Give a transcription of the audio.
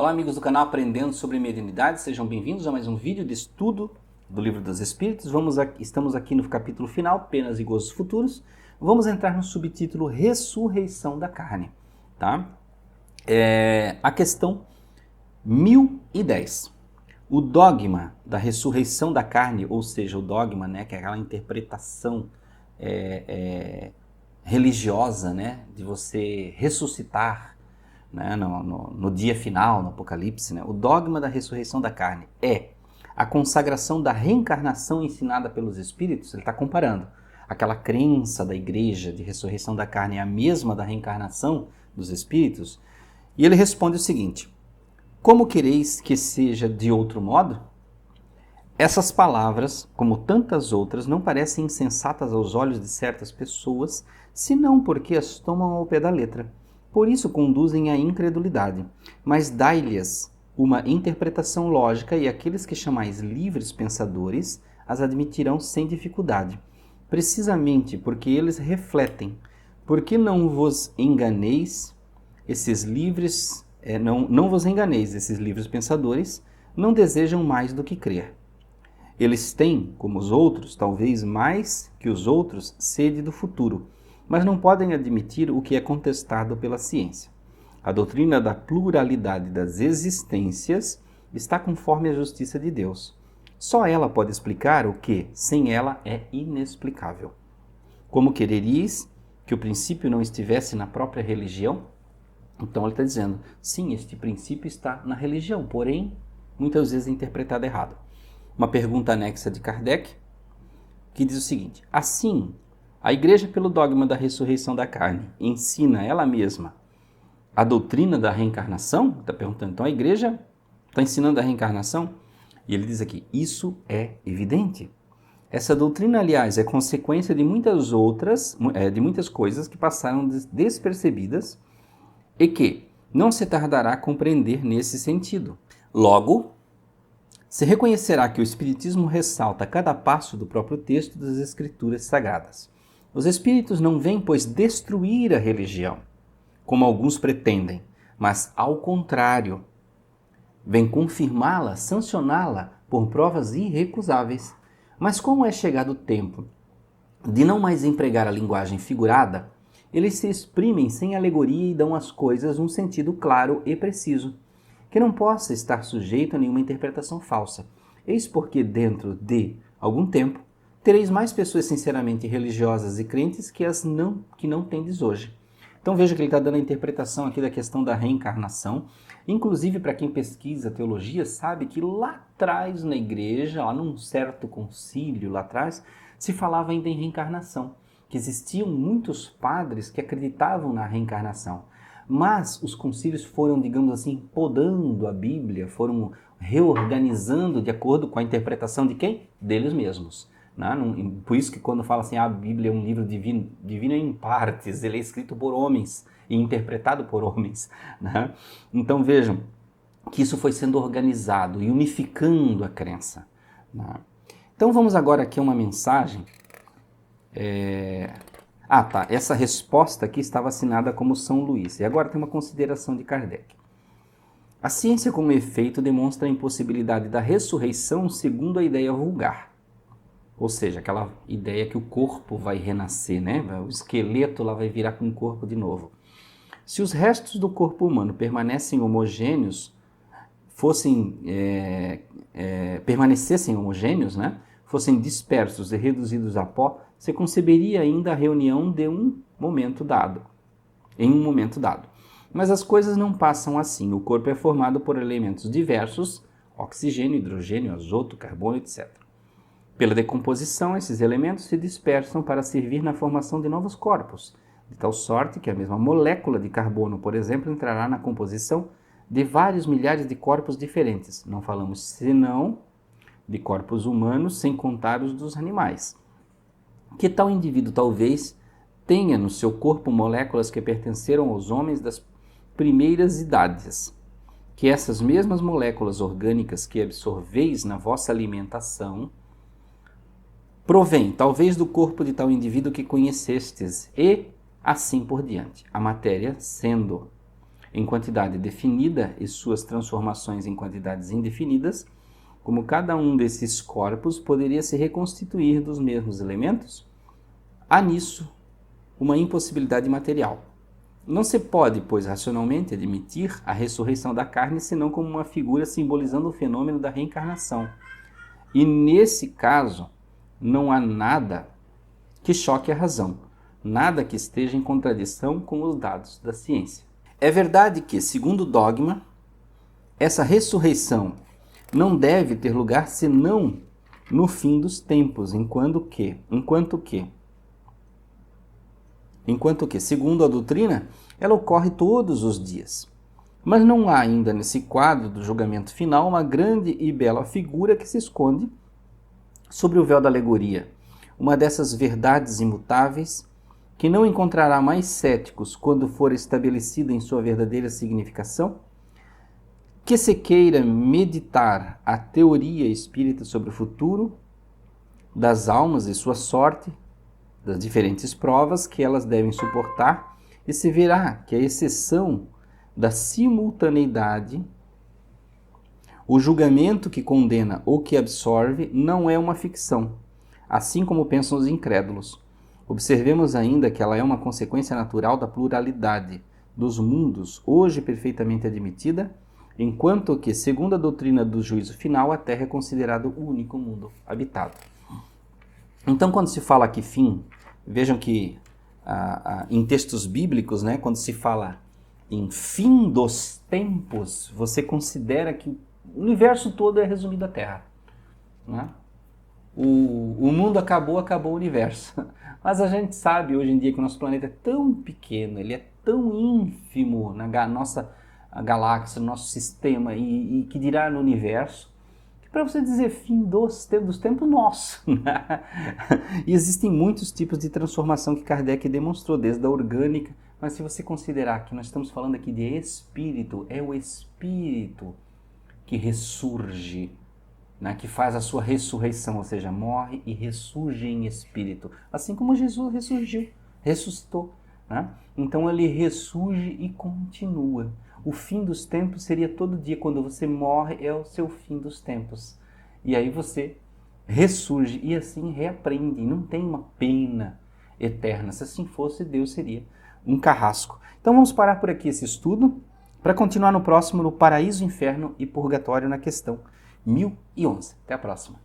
Olá amigos do canal Aprendendo sobre Mediunidade, sejam bem-vindos a mais um vídeo de estudo do Livro dos Espíritos. Estamos aqui no capítulo final, Penas e Gozos Futuros. Vamos entrar no subtítulo Ressurreição da Carne. Tá? A questão 1010. O dogma da ressurreição da carne, ou seja, o dogma, né, que é aquela interpretação religiosa, né, de você ressuscitar, né, no dia final, no Apocalipse, né, o dogma da ressurreição da carne é a consagração da reencarnação ensinada pelos Espíritos. Ele está comparando aquela crença da igreja de ressurreição da carne é a mesma da reencarnação dos Espíritos, e ele responde o seguinte: como quereis que seja de outro modo? Essas palavras, como tantas outras, não parecem insensatas aos olhos de certas pessoas, senão porque as tomam ao pé da letra. Por isso conduzem à incredulidade. Mas dai-lhes uma interpretação lógica, e aqueles que chamais livres pensadores as admitirão sem dificuldade. Precisamente porque eles refletem. Porque não vos enganeis, esses livres não vos enganeis, esses livres pensadores não desejam mais do que crer. Eles têm, como os outros, talvez mais que os outros, sede do futuro, mas não podem admitir o que é contestado pela ciência. A doutrina da pluralidade das existências está conforme a justiça de Deus. Só ela pode explicar o que, sem ela, é inexplicável. Como quereríeis que o princípio não estivesse na própria religião? Então ele está dizendo, sim, este princípio está na religião, porém, muitas vezes é interpretado errado. Uma pergunta anexa de Kardec, que diz o seguinte: assim, a Igreja, pelo dogma da ressurreição da carne, ensina ela mesma a doutrina da reencarnação? Está perguntando, então a Igreja está ensinando a reencarnação? E ele diz aqui, isso é evidente. Essa doutrina, aliás, é consequência de muitas outras, de muitas coisas que passaram despercebidas e que não se tardará a compreender nesse sentido. Logo, se reconhecerá que o Espiritismo ressalta cada passo do próprio texto das Escrituras Sagradas. Os Espíritos não vêm, pois, destruir a religião, como alguns pretendem, mas, ao contrário, vêm confirmá-la, sancioná-la por provas irrecusáveis. Mas como é chegado o tempo de não mais empregar a linguagem figurada, eles se exprimem sem alegoria e dão às coisas um sentido claro e preciso, que não possa estar sujeito a nenhuma interpretação falsa. Eis porque, dentro de algum tempo, tereis mais pessoas sinceramente religiosas e crentes que não tendes hoje. Então veja que ele está dando a interpretação aqui da questão da reencarnação. Inclusive, para quem pesquisa teologia, sabe que lá atrás na igreja, lá num certo concílio lá atrás, se falava ainda em reencarnação, que existiam muitos padres que acreditavam na reencarnação. Mas os concílios foram, digamos assim, podando a Bíblia, foram reorganizando de acordo com a interpretação de quem? Deles mesmos. Né? Por isso que quando fala assim, a Bíblia é um livro divino em partes, ele é escrito por homens e interpretado por homens. Né? Então vejam que isso foi sendo organizado e unificando a crença. Né? Então vamos agora aqui a uma mensagem. Essa resposta aqui estava assinada como São Luís. E agora tem uma consideração de Kardec. A ciência, como efeito, demonstra a impossibilidade da ressurreição segundo a ideia vulgar. Ou seja, aquela ideia que o corpo vai renascer, né? O esqueleto lá vai virar com o corpo de novo. Se os restos do corpo humano permanecessem homogêneos, né? Fossem dispersos e reduzidos a pó, se conceberia ainda a reunião de em um momento dado. Mas as coisas não passam assim. O corpo é formado por elementos diversos, oxigênio, hidrogênio, azoto, carbono, etc. Pela decomposição, esses elementos se dispersam para servir na formação de novos corpos, de tal sorte que a mesma molécula de carbono, por exemplo, entrará na composição de vários milhares de corpos diferentes. Não falamos senão de corpos humanos, sem contar os dos animais. Que tal indivíduo talvez tenha no seu corpo moléculas que pertenceram aos homens das primeiras idades, que essas mesmas moléculas orgânicas que absorveis na vossa alimentação provém talvez do corpo de tal indivíduo que conhecestes, e assim por diante. A matéria, sendo em quantidade definida e suas transformações em quantidades indefinidas, como cada um desses corpos poderia se reconstituir dos mesmos elementos, há nisso uma impossibilidade material. Não se pode, pois, racionalmente admitir a ressurreição da carne senão como uma figura simbolizando o fenômeno da reencarnação. E nesse caso, não há nada que choque a razão, nada que esteja em contradição com os dados da ciência. É verdade que, segundo o dogma, essa ressurreição não deve ter lugar senão no fim dos tempos, enquanto que, segundo a doutrina, ela ocorre todos os dias. Mas não há ainda nesse quadro do julgamento final uma grande e bela figura que se esconde sobre o véu da alegoria, uma dessas verdades imutáveis que não encontrará mais céticos quando for estabelecida em sua verdadeira significação, que se queira meditar a teoria espírita sobre o futuro das almas e sua sorte, das diferentes provas que elas devem suportar, e se verá que a exceção da simultaneidade, o julgamento que condena ou que absorve, não é uma ficção, assim como pensam os incrédulos. Observemos ainda que ela é uma consequência natural da pluralidade dos mundos, hoje perfeitamente admitida, enquanto que, segundo a doutrina do juízo final, a Terra é considerado o único mundo habitado. Então, quando se fala aqui fim, vejam que em textos bíblicos, né, quando se fala em fim dos tempos, você considera que o universo todo é resumido à Terra. Né? O mundo acabou o universo. Mas a gente sabe hoje em dia que o nosso planeta é tão pequeno, ele é tão ínfimo na nossa galáxia, no nosso sistema, e que dirá no universo, que para você dizer fim dos tempos, nosso. E existem muitos tipos de transformação que Kardec demonstrou, desde a orgânica, mas se você considerar que nós estamos falando aqui de espírito, é o espírito que ressurge, né, que faz a sua ressurreição, ou seja, morre e ressurge em espírito, assim como Jesus ressuscitou. Né? Então ele ressurge e continua. O fim dos tempos seria todo dia, quando você morre é o seu fim dos tempos. E aí você ressurge e assim reaprende, não tem uma pena eterna. Se assim fosse, Deus seria um carrasco. Então vamos parar por aqui esse estudo, para continuar no próximo, no Paraíso, Inferno e Purgatório, na questão 1011. Até a próxima.